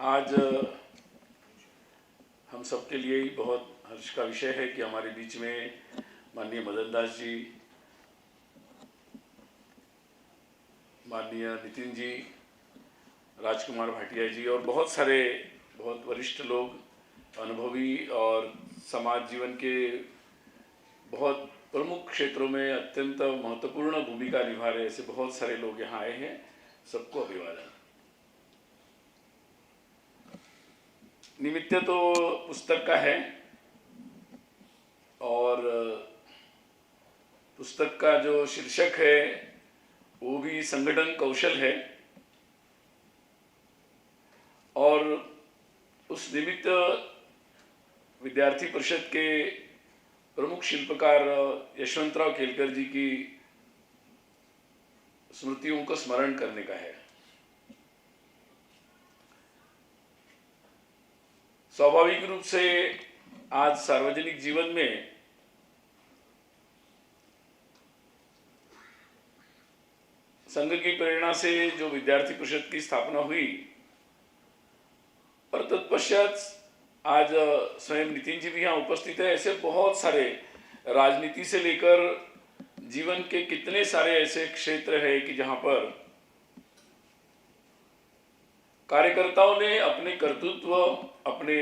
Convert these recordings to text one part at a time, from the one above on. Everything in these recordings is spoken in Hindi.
आज हम सबके लिए ही बहुत हर्ष का विषय है कि हमारे बीच में माननीय मदन दास जी, माननीय नितिन जी, राजकुमार भाटिया जी और बहुत सारे बहुत वरिष्ठ लोग, अनुभवी और समाज जीवन के बहुत प्रमुख क्षेत्रों में अत्यंत महत्वपूर्ण भूमिका निभा रहे ऐसे बहुत सारे लोग यहाँ आए हैं। सबको अभिवादन। निमित्त तो पुस्तक का है और पुस्तक का जो शीर्षक है वो भी संगठन कौशल है और उस निमित्त विद्यार्थी परिषद के प्रमुख शिल्पकार यशवंतराव केलकर जी की स्मृतियों को स्मरण करने का है। स्वाभाविक रूप से आज सार्वजनिक जीवन में संघ की प्रेरणा से जो विद्यार्थी परिषद की स्थापना हुई और तत्पश्चात आज स्वयं नितिन जी भी यहाँ उपस्थित है, ऐसे बहुत सारे राजनीति से लेकर जीवन के कितने सारे ऐसे क्षेत्र हैं कि जहाँ पर कार्यकर्ताओं ने अपने कर्तृत्व, अपने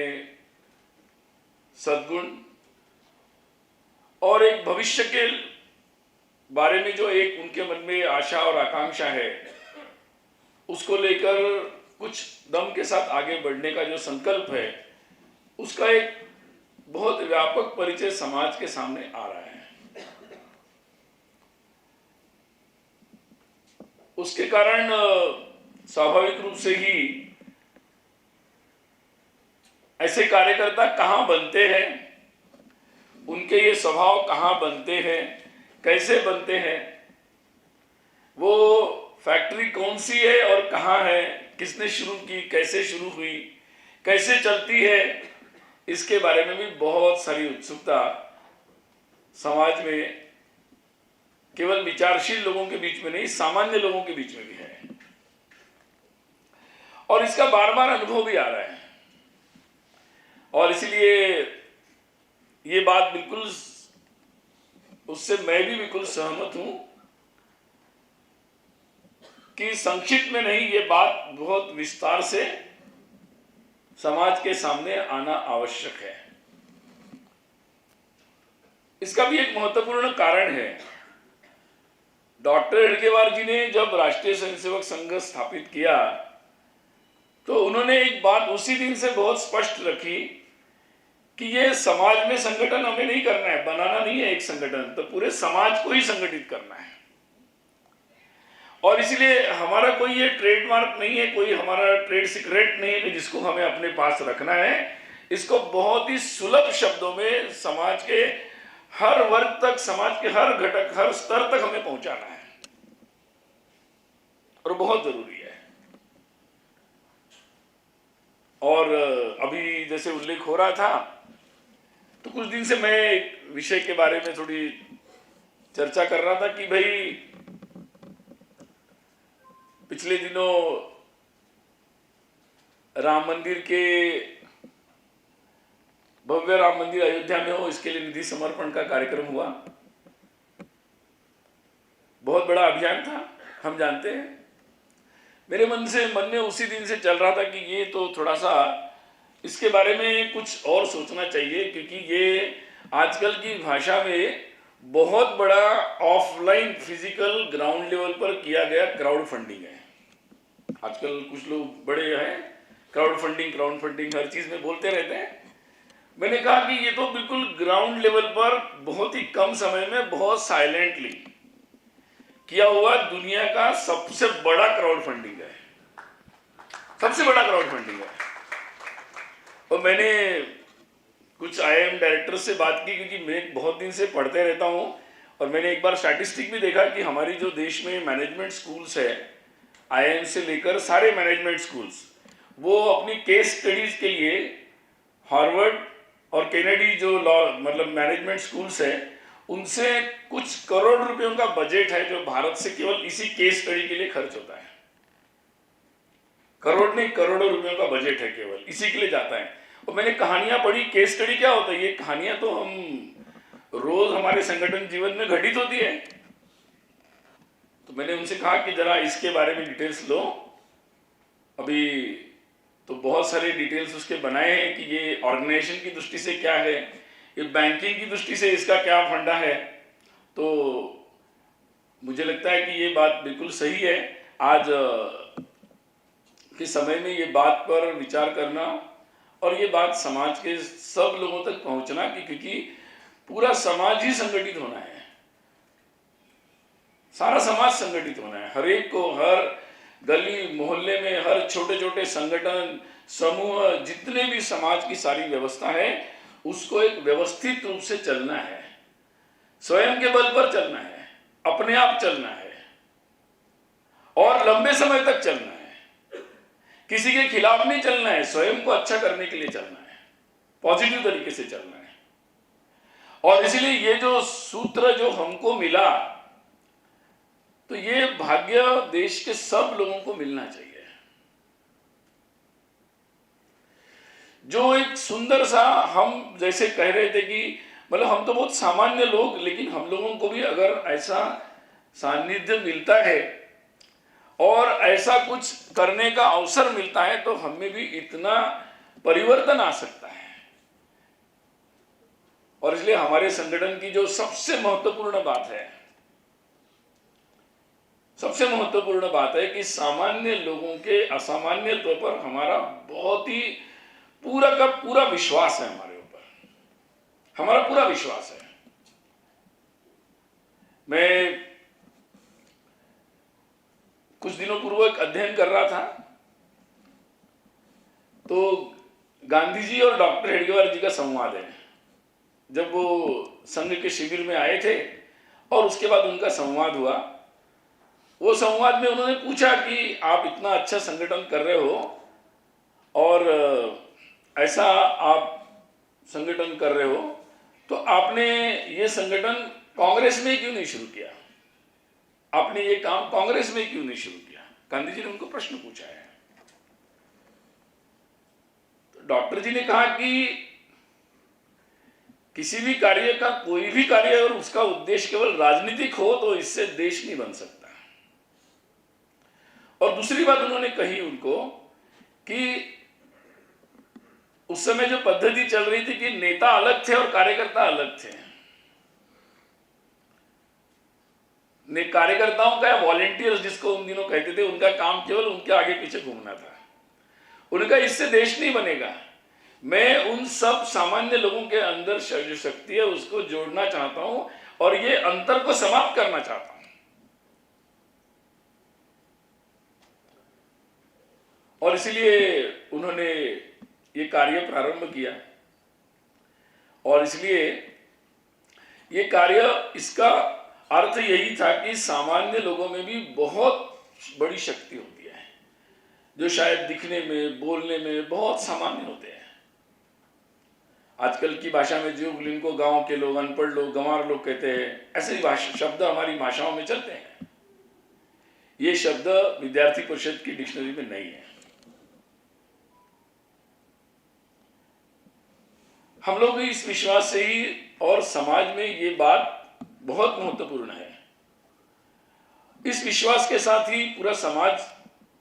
सद्गुण और एक भविष्य के बारे में जो एक उनके मन में आशा और आकांक्षा है उसको लेकर कुछ दम के साथ आगे बढ़ने का जो संकल्प है उसका एक बहुत व्यापक परिचय समाज के सामने आ रहा है। उसके कारण स्वाभाविक रूप से ही ऐसे कार्यकर्ता कहाँ बनते हैं, उनके ये स्वभाव कहाँ बनते हैं, कैसे बनते हैं, वो फैक्ट्री कौन सी है और कहाँ है, किसने शुरू की, कैसे शुरू हुई, कैसे चलती है, इसके बारे में भी बहुत सारी उत्सुकता समाज में केवल विचारशील लोगों के बीच में नहीं, सामान्य लोगों के बीच में भी है और इसका बार बार अनुभव भी आ रहा है। और इसलिए ये बात बिल्कुल उससे मैं भी बिल्कुल सहमत हूं कि संक्षिप्त में नहीं, ये बात बहुत विस्तार से समाज के सामने आना आवश्यक है। इसका भी एक महत्वपूर्ण कारण है। डॉक्टर हेडगेवार जी ने जब राष्ट्रीय स्वयंसेवक संघ स्थापित किया तो उन्होंने एक बात उसी दिन से बहुत स्पष्ट रखी कि ये समाज में संगठन हमें नहीं करना है, बनाना नहीं है एक संगठन, तो पूरे समाज को ही संगठित करना है। और इसलिए हमारा कोई ये ट्रेडमार्क नहीं है, कोई हमारा ट्रेड सीक्रेट नहीं है कि जिसको हमें अपने पास रखना है। इसको बहुत ही सुलभ शब्दों में समाज के हर वर्ग तक, समाज के हर घटक, हर स्तर तक हमें पहुंचाना है और बहुत जरूरी है। और अभी जैसे उल्लेख हो रहा था तो कुछ दिन से मैं एक विषय के बारे में थोड़ी चर्चा कर रहा था कि भाई पिछले दिनों राम मंदिर के भव्य राम मंदिर अयोध्या में हो, इसके लिए निधि समर्पण का कार्यक्रम हुआ। बहुत बड़ा अभियान था, हम जानते हैं। मेरे मन में उसी दिन से चल रहा था कि ये तो थोड़ा सा इसके बारे में कुछ और सोचना चाहिए, क्योंकि ये आजकल की भाषा में बहुत बड़ा ऑफलाइन फिजिकल ग्राउंड लेवल पर किया गया क्राउड फंडिंग है। आजकल कुछ लोग बड़े हैं, क्राउड फंडिंग हर चीज में बोलते रहते हैं। मैंने कहा कि ये तो बिल्कुल ग्राउंड लेवल पर बहुत ही कम समय में बहुत साइलेंटली किया हुआ दुनिया का सबसे बड़ा क्राउड फंडिंग है, सबसे बड़ा क्राउड फंडिंग है। और मैंने कुछ आईआईएम डायरेक्टर से बात की, क्योंकि मैं बहुत दिन से पढ़ते रहता हूँ और मैंने एक बार स्टैटिस्टिक भी देखा कि हमारी जो देश में मैनेजमेंट स्कूल्स है, आईआईएम से लेकर सारे मैनेजमेंट स्कूल्स, वो अपनी केस स्टडीज के लिए हार्वर्ड और केनेडी जो लॉ मतलब मैनेजमेंट स्कूल्स है, उनसे कुछ करोड़ रुपयों का बजट है जो भारत से केवल इसी केस स्टडी के लिए खर्च होता है। करोड़ नहीं, करोड़ों रुपयों का बजट है केवल इसी के लिए जाता है। और मैंने कहानियां पढ़ी, केस स्टडी क्या होता है, ये कहानियां तो हम रोज हमारे संगठन जीवन में घटित होती है। तो मैंने उनसे कहा कि जरा इसके बारे में डिटेल्स लो। अभी तो बहुत सारे डिटेल्स उसके बनाए हैं कि ये ऑर्गेनाइजेशन की दृष्टि से क्या है, ये बैंकिंग की दृष्टि से इसका क्या फंडा है। तो मुझे लगता है कि ये बात बिल्कुल सही है। आज के समय में ये बात पर विचार करना और ये बात समाज के सब लोगों तक पहुंचना कि क्योंकि पूरा समाज ही संगठित होना है, सारा समाज संगठित होना है। हर एक को, हर गली मोहल्ले में, हर छोटे छोटे संगठन समूह, जितने भी समाज की सारी व्यवस्था है, उसको एक व्यवस्थित रूप से चलना है, स्वयं के बल पर चलना है, अपने आप चलना है और लंबे समय तक चलना है। किसी के खिलाफ नहीं चलना है, स्वयं को अच्छा करने के लिए चलना है, पॉजिटिव तरीके से चलना है। और इसलिए ये जो सूत्र जो हमको मिला, तो ये भाग्य देश के सब लोगों को मिलना चाहिए। जो एक सुंदर सा, हम जैसे कह रहे थे कि मतलब हम तो बहुत सामान्य लोग, लेकिन हम लोगों को भी अगर ऐसा सानिध्य मिलता है और ऐसा कुछ करने का अवसर मिलता है, तो हमें भी इतना परिवर्तन आ सकता है। और इसलिए हमारे संगठन की जो सबसे महत्वपूर्ण बात है, सबसे महत्वपूर्ण बात है कि सामान्य लोगों के असामान्यत्व पर हमारा बहुत ही पूरा का पूरा विश्वास है, हमारे ऊपर हमारा पूरा विश्वास है। मैं कुछ दिनों पूर्व एक अध्ययन कर रहा था, तो गांधी जी और डॉक्टर हेडगेवार जी का संवाद है। जब वो संघ के शिविर में आए थे और उसके बाद उनका संवाद हुआ, वो संवाद में उन्होंने पूछा कि आप इतना अच्छा संगठन कर रहे हो और ऐसा आप संगठन कर रहे हो, तो आपने ये संगठन कांग्रेस में क्यों नहीं शुरू किया, आपने ये काम कांग्रेस में क्यों नहीं शुरू किया? गांधी जी ने उनको प्रश्न पूछा है। तो डॉक्टर जी ने कहा कि किसी भी कार्य का, कोई भी कार्य अगर उसका उद्देश्य केवल राजनीतिक हो तो इससे देश नहीं बन सकता। और दूसरी बात उन्होंने कही उनको कि उस समय जो पद्धति चल रही थी कि नेता अलग थे और कार्यकर्ता अलग थे। कार्यकर्ताओं का, वॉलेंटियर्स जिसको उन दिनों कहते थे, उनका काम केवल उनके आगे पीछे घूमना था। उनका इससे देश नहीं बनेगा। मैं उन सब सामान्य लोगों के अंदर जो शक्ति है उसको जोड़ना चाहता हूं और ये अंतर को समाप्त करना चाहता हूं। और इसलिए उन्होंने ये कार्य प्रारंभ किया। और इसलिए ये कार्य, इसका अर्थ यही था कि सामान्य लोगों में भी बहुत बड़ी शक्ति होती है, जो शायद दिखने में, बोलने में बहुत सामान्य होते हैं। आजकल की भाषा में जो जिनको गांव के लोग, अनपढ़ लोग, गंवार लोग कहते हैं, ऐसे ही शब्द हमारी भाषाओं में चलते हैं। ये शब्द विद्यार्थी परिषद की डिक्शनरी में नहीं है। हम लोग भी इस विश्वास से ही, और समाज में ये बात बहुत महत्वपूर्ण है, इस विश्वास के साथ ही पूरा समाज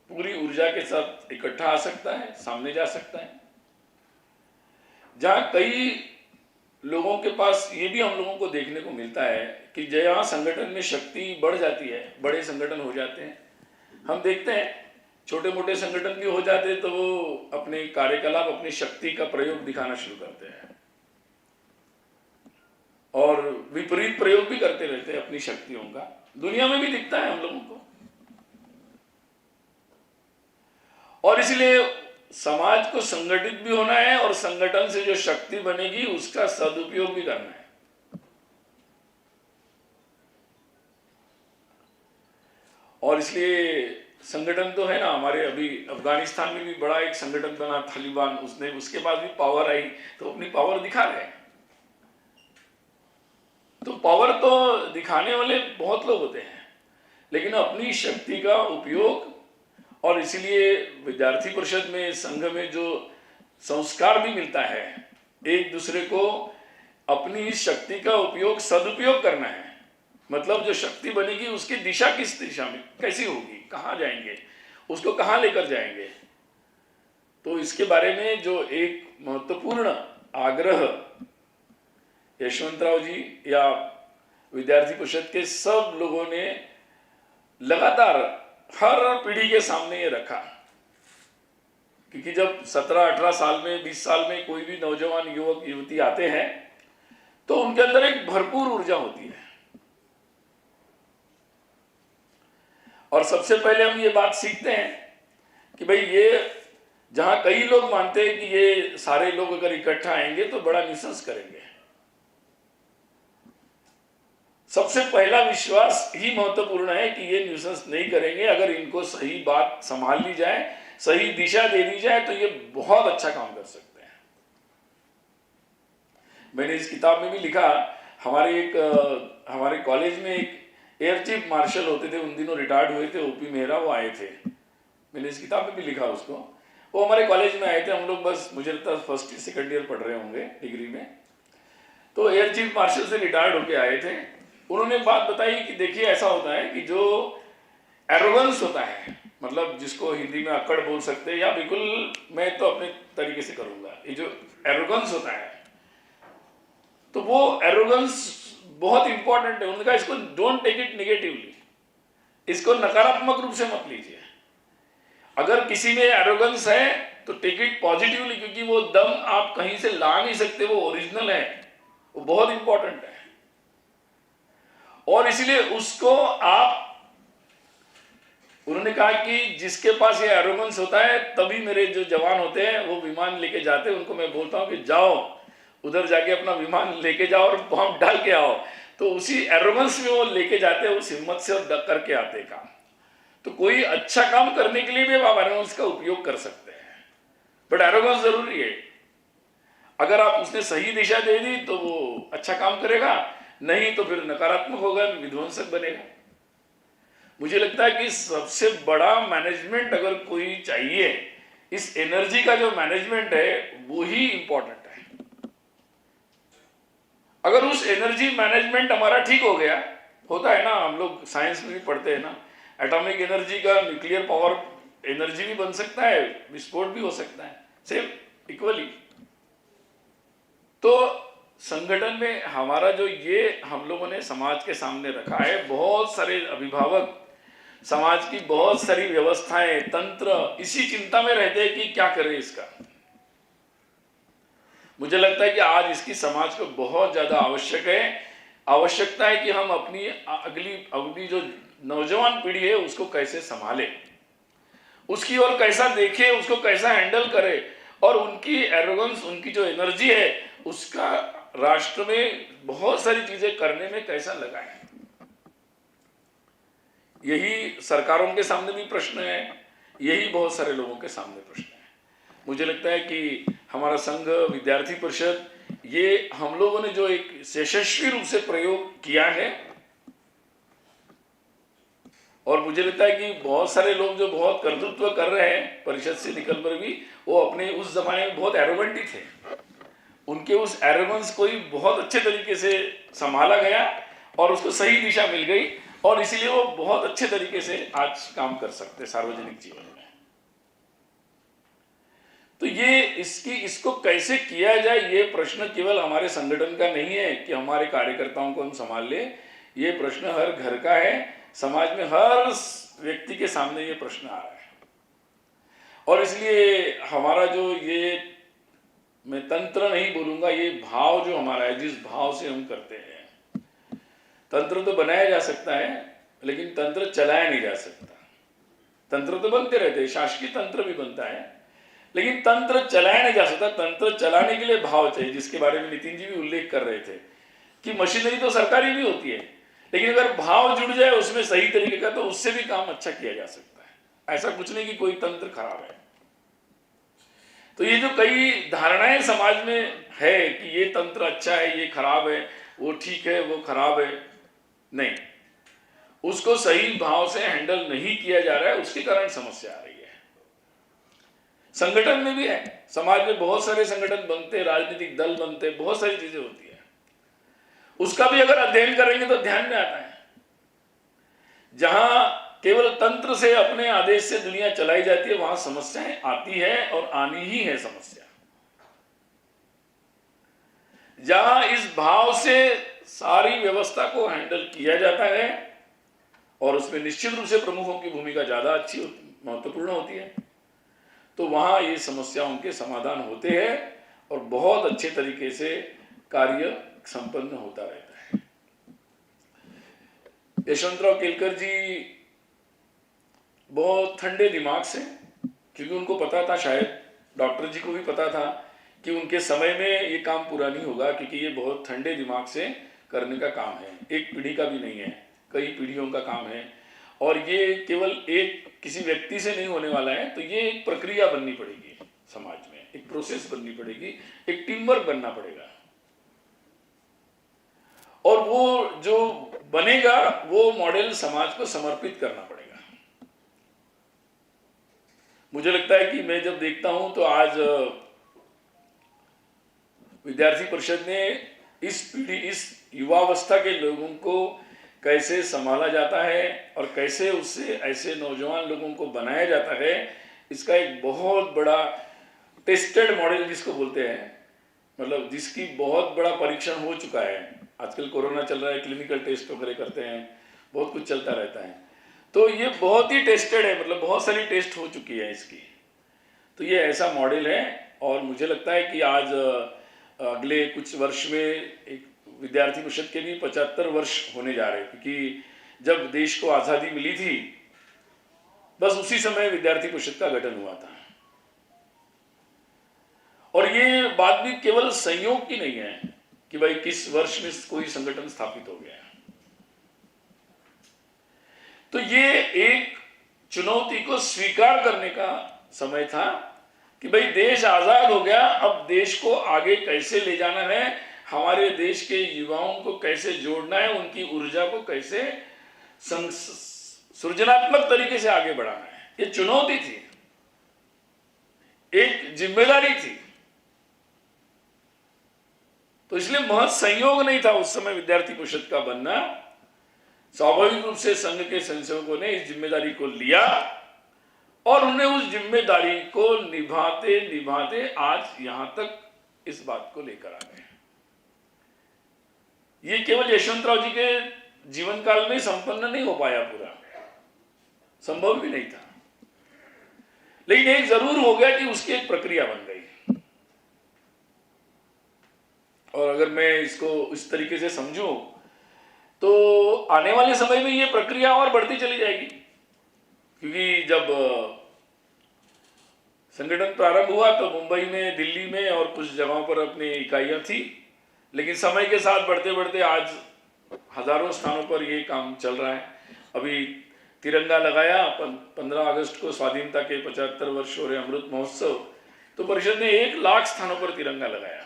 पूरी ऊर्जा के साथ इकट्ठा आ सकता है, सामने जा सकता है। जहां कई लोगों के पास, ये भी हम लोगों को देखने को मिलता है कि जहां संगठन में शक्ति बढ़ जाती है, बड़े संगठन हो जाते हैं, हम देखते हैं छोटे मोटे संगठन भी हो जाते हैं तो वो अपने कार्यकलाप, अपनी शक्ति का प्रयोग दिखाना शुरू करते हैं और विपरीत प्रयोग भी करते रहते हैं अपनी शक्तियों का। दुनिया में भी दिखता है हम लोगों को। और इसलिए समाज को संगठित भी होना है और संगठन से जो शक्ति बनेगी उसका सदुपयोग भी करना है। और इसलिए संगठन तो है ना, हमारे अभी अफगानिस्तान में भी बड़ा एक संगठन बना तालिबान, उसने, उसके बाद भी पावर आई तो अपनी पावर दिखा रहे हैं। तो पावर तो दिखाने वाले बहुत लोग होते हैं, लेकिन अपनी शक्ति का उपयोग और इसीलिए विद्यार्थी परिषद में, संघ में जो संस्कार भी मिलता है, एक दूसरे को अपनी इस शक्ति का उपयोग, सदुपयोग करना है। मतलब जो शक्ति बनेगी उसकी दिशा किस दिशा में कैसी होगी, कहाँ जाएंगे, उसको कहाँ लेकर जाएंगे। तो इसके बारे में जो एक महत्वपूर्ण आग्रह यशवंतराव जी या विद्यार्थी परिषद के सब लोगों ने लगातार हर पीढ़ी के सामने ये रखा, क्योंकि जब 17-18 साल में, 20 साल में कोई भी नौजवान युवक युवती आते हैं तो उनके अंदर एक भरपूर ऊर्जा होती है। और सबसे पहले हम ये बात सीखते हैं कि भाई ये, जहां कई लोग मानते हैं कि ये सारे लोग अगर इकट्ठा आएंगे तो बड़ा न्यूसेंस करेंगे, सबसे पहला विश्वास ही महत्वपूर्ण है कि ये न्यूसेंस नहीं करेंगे। अगर इनको सही बात संभाल ली जाए, सही दिशा दे दी जाए तो ये बहुत अच्छा काम कर सकते हैं। मैंने इस किताब में भी लिखा, हमारे कॉलेज में एक एयर चीफ मार्शल होते थे, उन दिनों रिटायर्ड हुए थे, ओपी मेहरा, वो आए थे। मैंने इस किताब में भी लिखा उसको, वो हमारे कॉलेज में आए थे। हम लोग बस, मुझे लगता है फर्स्ट या सेकंड ईयर पढ़ रहे होंगे डिग्री में। तो एयर चीफ मार्शल से रिटायर्ड होके आए थे। उन्होंने बात बताई कि देखिए ऐसा होता है कि जो एरोगेंस होता है, मतलब जिसको हिंदी में अक्कड़ बोल सकते हैं, या बिल्कुल मैं तो अपने तरीके से करूंगा, ये जो एरोगेंस होता है, तो वो एरोगेंस बहुत इंपॉर्टेंट है। उन्होंने कहा इसको डोंट टेक इट नेगेटिवली, इसको नकारात्मक रूप से मत लीजिए। अगर किसी में एरोगेंस है तो टेक इट पॉजिटिवली, क्योंकि वो दम आप कहीं से ला नहीं सकते, वो ओरिजिनल है, वो बहुत इंपॉर्टेंट है। और इसलिए उसको आप, उन्होंने कहा कि जिसके पास ये एरोगेंस होता है, तभी मेरे जो जवान होते हैं वो विमान लेके जाते हैं, उनको मैं बोलता हूं कि जाओ उधर जाके अपना विमान लेके जाओ और बम डाल के आओ। तो उसी एरोगेंस में वो लेके जाते हैं, उस हिम्मत से और करके आते काम। तो कोई अच्छा काम करने के लिए भी आप एरोगेंस का उपयोग कर सकते हैं, बट एरोगेंस जरूरी है। अगर आप उसने सही दिशा दे दी तो वो अच्छा काम करेगा, नहीं तो फिर नकारात्मक होगा, विध्वंसक बनेगा। मुझे लगता है कि सबसे बड़ा मैनेजमेंट अगर कोई चाहिए, इस एनर्जी का जो मैनेजमेंट है वो ही इंपॉर्टेंट है। अगर उस एनर्जी मैनेजमेंट हमारा ठीक हो गया, होता है ना, हम लोग साइंस में भी पढ़ते हैं ना, एटॉमिक एनर्जी का न्यूक्लियर पावर एनर्जी भी बन सकता है, विस्फोट भी हो सकता है, सेम इक्वली। तो संगठन में हमारा जो ये हम लोगों ने समाज के सामने रखा है, बहुत सारे अभिभावक, समाज की बहुत सारी व्यवस्थाएं, तंत्र इसी चिंता में रहते हैं कि क्या करें इसका। मुझे लगता है कि आज इसकी समाज को बहुत ज्यादा आवश्यकता है कि हम अपनी अगली जो नौजवान पीढ़ी है उसको कैसे संभाले, उसकी ओर कैसा देखे, उसको कैसा हैंडल करे, और उनकी एरोगेंस, उनकी जो एनर्जी है उसका राष्ट्र में बहुत सारी चीजें करने में कैसा लगाए। यही सरकारों के सामने भी प्रश्न है, यही बहुत सारे लोगों के सामने प्रश्न है। मुझे लगता है कि हमारा संघ, विद्यार्थी परिषद, ये हम लोगों ने जो एक यशस्वी रूप से प्रयोग किया है, और मुझे लगता है कि बहुत सारे लोग जो बहुत कर्तृत्व कर रहे हैं परिषद से निकल कर भी, वो अपने उस जमाने में बहुत एरोगेंट ही थे। उनके उस एरोगेंस को ही बहुत अच्छे तरीके से संभाला गया और उसको सही दिशा मिल गई, और इसीलिए वो बहुत अच्छे तरीके से आज काम कर सकते हैं सार्वजनिक जीवन में। तो ये इसको कैसे किया जाए, ये प्रश्न केवल हमारे संगठन का नहीं है कि हमारे कार्यकर्ताओं को हम संभाल ले, ये प्रश्न हर घर का है, समाज में हर व्यक्ति के सामने ये प्रश्न आ रहा है। और इसलिए हमारा जो ये, मैं तंत्र नहीं बोलूंगा, ये भाव जो हमारा है, जिस भाव से हम करते हैं, तंत्र तो बनाया जा सकता है लेकिन तंत्र चलाया नहीं जा सकता। तंत्र तो बनते रहते हैं, शासकीय तंत्र भी बनता है, लेकिन तंत्र चलाया नहीं जा सकता। तंत्र चलाने के लिए भाव चाहिए, जिसके बारे में नितिन जी भी उल्लेख कर रहे थे कि मशीनरी तो सरकारी भी होती है, लेकिन अगर भाव जुड़ जाए उसमें सही तरीके का, तो उससे भी काम अच्छा किया जा सकता है। ऐसा कुछ नहीं कि कोई तंत्र खराब है। तो ये जो कई धारणाएं समाज में है कि ये तंत्र अच्छा है, ये खराब है, वो ठीक है, वो खराब है, नहीं, उसको सही भाव से हैंडल नहीं किया जा रहा है, उसके कारण समस्या आ रही है। संगठन में भी है, समाज में बहुत सारे संगठन बनते, राजनीतिक दल बनते, बहुत सारी चीजें होती है। उसका भी अगर अध्ययन करेंगे तो ध्यान में आता है, जहां केवल तंत्र से अपने आदेश से दुनिया चलाई जाती है, वहां समस्याएं आती है और आनी ही है समस्या। जहां इस भाव से सारी व्यवस्था को हैंडल किया जाता है और उसमें निश्चित रूप से प्रमुखों की भूमिका ज्यादा अच्छी महत्वपूर्ण होती है, तो वहां ये समस्याओं के समाधान होते हैं और बहुत अच्छे तरीके से कार्य संपन्न होता रहता है। यशवंतराव केलकर जी बहुत ठंडे दिमाग से, क्योंकि उनको पता था, शायद डॉक्टर जी को भी पता था कि उनके समय में ये काम पूरा नहीं होगा, क्योंकि ये बहुत ठंडे दिमाग से करने का काम है, एक पीढ़ी का भी नहीं है, कई पीढ़ियों का काम है, और ये केवल एक किसी व्यक्ति से नहीं होने वाला है। तो ये एक प्रक्रिया बननी पड़ेगी, समाज में एक प्रोसेस बननी पड़ेगी, एक टीम वर्क बनना पड़ेगा, और वो जो बनेगा वो मॉडल समाज को समर्पित करना पड़ेगा। मुझे लगता है कि मैं जब देखता हूं तो आज विद्यार्थी परिषद ने इस पीढ़ी, इस युवावस्था के लोगों को कैसे संभाला जाता है और कैसे उससे ऐसे नौजवान लोगों को बनाया जाता है, इसका एक बहुत बड़ा टेस्टेड मॉडल जिसको बोलते हैं, मतलब जिसकी बहुत बड़ा परीक्षण हो चुका है। आजकल कोरोना चल रहा है, क्लिनिकल टेस्ट वगैरह करते हैं, बहुत कुछ चलता रहता है, तो ये बहुत ही टेस्टेड है, मतलब बहुत सारी टेस्ट हो चुकी है इसकी। तो ये ऐसा मॉडल है, और मुझे लगता है कि आज अगले कुछ वर्ष में एक विद्यार्थी परिषद के भी 75 वर्ष होने जा रहे हैं, क्योंकि जब देश को आज़ादी मिली थी बस उसी समय विद्यार्थी परिषद का गठन हुआ था। और ये बात भी केवल संयोग की नहीं है कि भाई किस वर्ष में कोई संगठन स्थापित हो गया, तो ये एक चुनौती को स्वीकार करने का समय था कि भाई देश आजाद हो गया, अब देश को आगे कैसे ले जाना है, हमारे देश के युवाओं को कैसे जोड़ना है, उनकी ऊर्जा को कैसे सृजनात्मक तरीके से आगे बढ़ाना है। ये चुनौती थी, एक जिम्मेदारी थी। तो इसलिए महज संयोग नहीं था उस समय विद्यार्थी परिषद का बनना। स्वाभाविक रूप से संघ के संसेवकों ने इस जिम्मेदारी को लिया और उन्हें उस जिम्मेदारी को निभाते निभाते आज यहां तक इस बात को लेकर आ गए। ये केवल यशवंतराव जी के जीवन काल में संपन्न नहीं हो पाया, पूरा संभव भी नहीं था, लेकिन एक जरूर हो गया कि उसकी एक प्रक्रिया बन गई। और अगर मैं इसको इस तरीके से समझूं तो आने वाले समय में ये प्रक्रिया और बढ़ती चली जाएगी, क्योंकि जब संगठन प्रारंभ हुआ तो मुंबई में, दिल्ली में और कुछ जगहों पर अपनी इकाइयां थी, लेकिन समय के साथ बढ़ते बढ़ते आज हजारों स्थानों पर ये काम चल रहा है। अभी तिरंगा लगाया, 15 अगस्त को स्वाधीनता के 75 वर्ष हो रहे अमृत महोत्सव, तो परिषद ने 1 लाख स्थानों पर तिरंगा लगाया।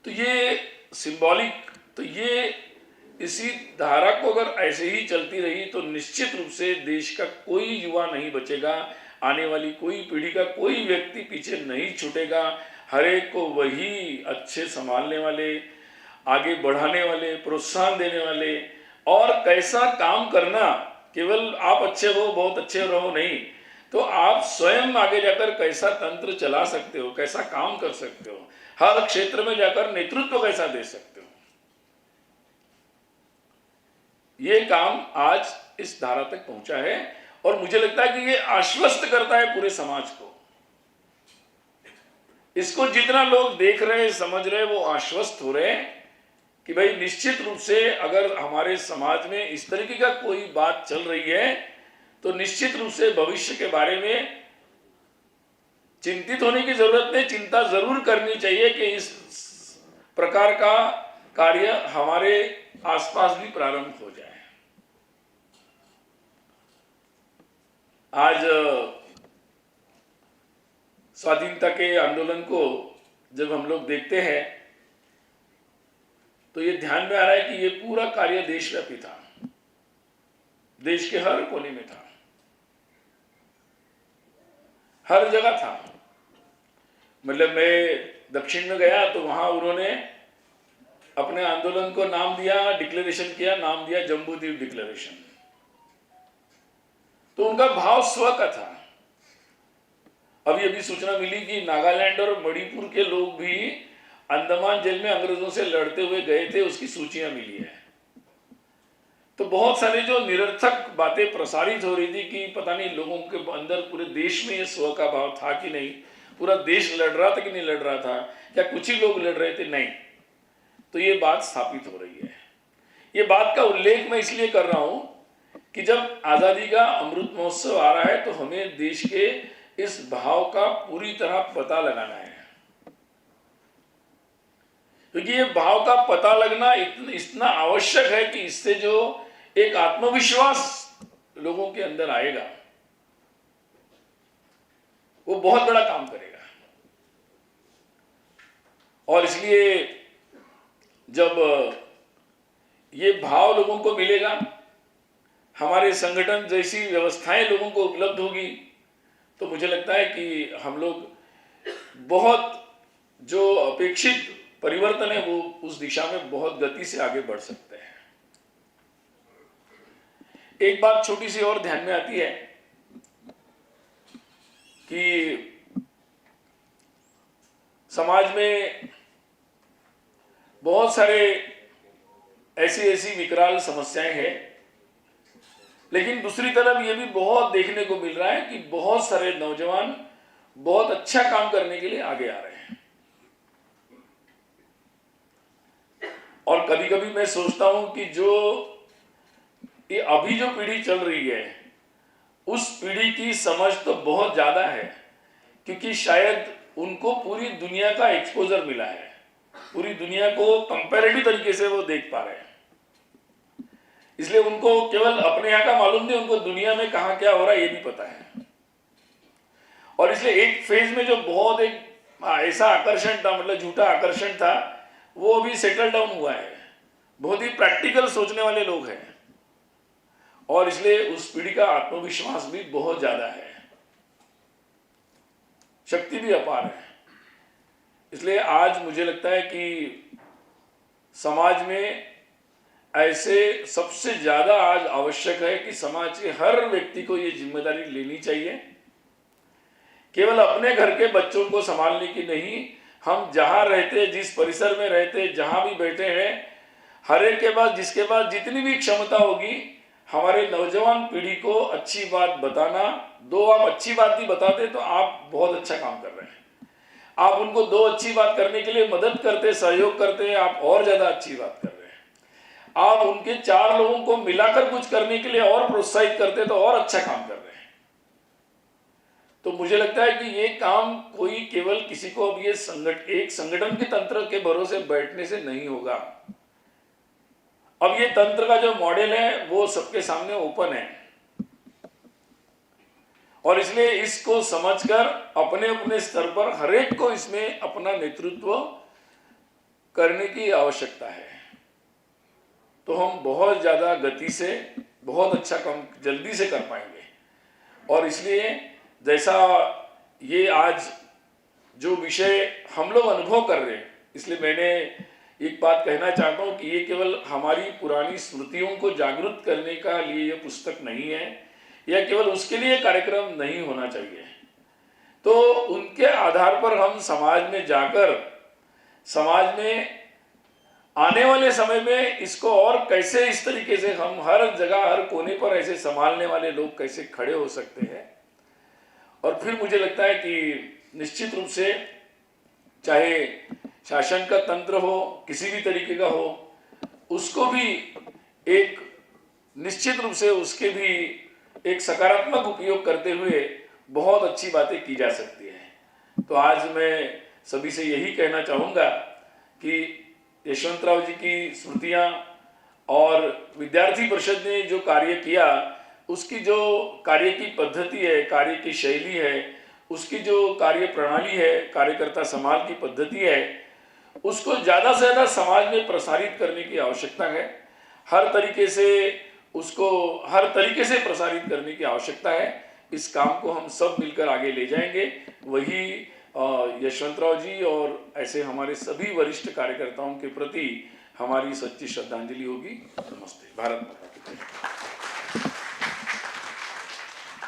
तो ये सिंबॉलिक, तो ये इसी धारा को अगर ऐसे ही चलती रही तो निश्चित रूप से देश का कोई युवा नहीं बचेगा, आने वाली कोई पीढ़ी का कोई व्यक्ति पीछे नहीं छूटेगा। हर एक को वही अच्छे संभालने वाले, आगे बढ़ाने वाले, प्रोत्साहन देने वाले, और कैसा काम करना, केवल आप अच्छे हो, बहुत अच्छे रहो नहीं, तो आप स्वयं आगे जाकर कैसा तंत्र चला सकते हो, कैसा काम कर सकते हो, हर क्षेत्र में जाकर नेतृत्व कैसा दे सकते हो, ये काम आज इस धारा तक पहुंचा है। और मुझे लगता है कि ये आश्वस्त करता है पूरे समाज को। इसको जितना लोग देख रहे, समझ रहे, वो आश्वस्त हो रहे हैं कि भाई निश्चित रूप से अगर हमारे समाज में इस तरीके का कोई बात चल रही है तो निश्चित रूप से भविष्य के बारे में चिंतित होने की जरूरत नहीं, चिंता जरूर करनी चाहिए कि इस प्रकार का कार्य हमारे आसपास भी प्रारंभ हो जाए। आज स्वाधीनता के आंदोलन को जब हम लोग देखते हैं तो ये ध्यान में आ रहा है कि ये पूरा कार्य देशव्यापी था। देश के हर कोने में था, हर जगह था। मतलब मैं दक्षिण में गया तो वहां उन्होंने अपने आंदोलन को नाम दिया, डिक्लेरेशन किया, नाम दिया जम्बूद्वीप डिक्लेरेशन। तो उनका भाव स्व का था। अभी अभी सूचना मिली कि नागालैंड और मणिपुर के लोग भी अंडमान जेल में अंग्रेजों से लड़ते हुए गए थे, उसकी सूचियां मिली है। तो बहुत सारी जो निरर्थक बातें प्रसारित हो रही थी कि पता नहीं लोगों के अंदर पूरे देश में ये स्व का भाव था कि नहीं, पूरा देश लड़ रहा था कि नहीं लड़ रहा था, क्या कुछ ही लोग लड़ रहे थे, नहीं। तो ये बात स्थापित हो रही है। ये बात का उल्लेख मैं इसलिए कर रहा हूं कि जब आज़ादी का अमृत महोत्सव आ रहा है तो हमें देश के इस भाव का पूरी तरह पता लगाना है, क्योंकि ये भाव का पता लगना इतना आवश्यक है कि इससे जो एक आत्मविश्वास लोगों के अंदर आएगा वो बहुत बड़ा काम करेगा। और इसलिए जब ये भाव लोगों को मिलेगा, हमारे संगठन जैसी व्यवस्थाएं लोगों को उपलब्ध होगी, तो मुझे लगता है कि हम लोग बहुत जो अपेक्षित परिवर्तन है वो उस दिशा में बहुत गति से आगे बढ़ सकते हैं। एक बात छोटी सी और ध्यान में आती है कि समाज में बहुत सारे ऐसी विकराल समस्याएं हैं, लेकिन दूसरी तरफ ये भी बहुत देखने को मिल रहा है कि बहुत सारे नौजवान बहुत अच्छा काम करने के लिए आगे आ रहे हैं। और कभी कभी मैं सोचता हूं कि जो ये अभी जो पीढ़ी चल रही है उस पीढ़ी की समझ तो बहुत ज्यादा है, क्योंकि शायद उनको पूरी दुनिया का एक्सपोजर मिला है, पूरी दुनिया को कंपैरेटिव तरीके से वो देख पा रहे हैं। इसलिए उनको केवल अपने यहाँ का मालूम नहीं, उनको दुनिया में कहाँ क्या हो रहा है ये भी पता है। और इसलिए एक फेज में जो बहुत एक ऐसा आकर्षण था, मतलब झूठा आकर्षण था, वो अभी सेटल डाउन हुआ है। बहुत ही प्रैक्टिकल सोचने वाले लोग हैं और इसलिए उस पीढ़ी का आत्मविश्वास भी बहुत ज्यादा है, शक्ति भी अपार है। इसलिए आज मुझे लगता है कि समाज में ऐसे सबसे ज्यादा आज आवश्यक है कि समाज के हर व्यक्ति को ये जिम्मेदारी लेनी चाहिए, केवल अपने घर के बच्चों को संभालने की नहीं, हम जहां रहते, जिस परिसर में रहते, जहां भी बैठे हैं, हर एक के पास, जिसके पास जितनी भी क्षमता होगी, हमारे नौजवान पीढ़ी को अच्छी बात बताना। दो आप अच्छी बात भी बताते तो आप बहुत अच्छा काम कर रहे हैं। आप उनको दो अच्छी बात करने के लिए मदद करते, सहयोग करते, आप और ज्यादा अच्छी बात कर रहे हैं। आप उनके चार लोगों को मिलाकर कुछ करने के लिए और प्रोत्साहित करते तो और अच्छा काम कर रहे हैं। तो मुझे लगता है कि ये काम कोई केवल किसी को अब ये एक संगठन के तंत्र के भरोसे बैठने से नहीं होगा। अब ये तंत्र का जो मॉडल है वो सबके सामने ओपन है और इसलिए इसको समझकर अपने अपने स्तर पर हर एक को इसमें अपना नेतृत्व करने की आवश्यकता है। तो हम बहुत ज्यादा गति से बहुत अच्छा काम जल्दी से कर पाएंगे। और इसलिए जैसा ये आज जो विषय हम लोग अनुभव कर रहे हैं, इसलिए मैंने एक बात कहना चाहता हूं कि ये केवल हमारी पुरानी स्मृतियों को जागृत करने का लिए ये पुस्तक नहीं है, या केवल उसके लिए कार्यक्रम नहीं होना चाहिए। तो उनके आधार पर हम समाज में जाकर, समाज में आने वाले समय में इसको और कैसे इस तरीके से हम हर जगह हर कोने पर ऐसे संभालने वाले लोग कैसे खड़े हो सकते हैं। और फिर मुझे लगता है कि निश्चित रूप से चाहे शासन का तंत्र हो, किसी भी तरीके का हो, उसको भी एक निश्चित रूप से उसके भी एक सकारात्मक उपयोग करते हुए बहुत अच्छी बातें की जा सकती है। तो आज मैं सभी से यही कहना चाहूँगा कि यशवंतराव जी की स्मृतियाँ और विद्यार्थी परिषद ने जो कार्य किया, उसकी जो कार्य की पद्धति है, कार्य की शैली है, उसकी जो कार्य प्रणाली है, कार्यकर्ता समाज की पद्धति है, उसको ज़्यादा से ज़्यादा समाज में प्रसारित करने की आवश्यकता है। हर तरीके से उसको हर तरीके से प्रसारित करने की आवश्यकता है। इस काम को हम सब मिलकर आगे ले जाएंगे, वही यशवंतराव जी और ऐसे हमारे सभी वरिष्ठ कार्यकर्ताओं के प्रति हमारी सच्ची श्रद्धांजलि होगी। नमस्ते। भारत माता की जय।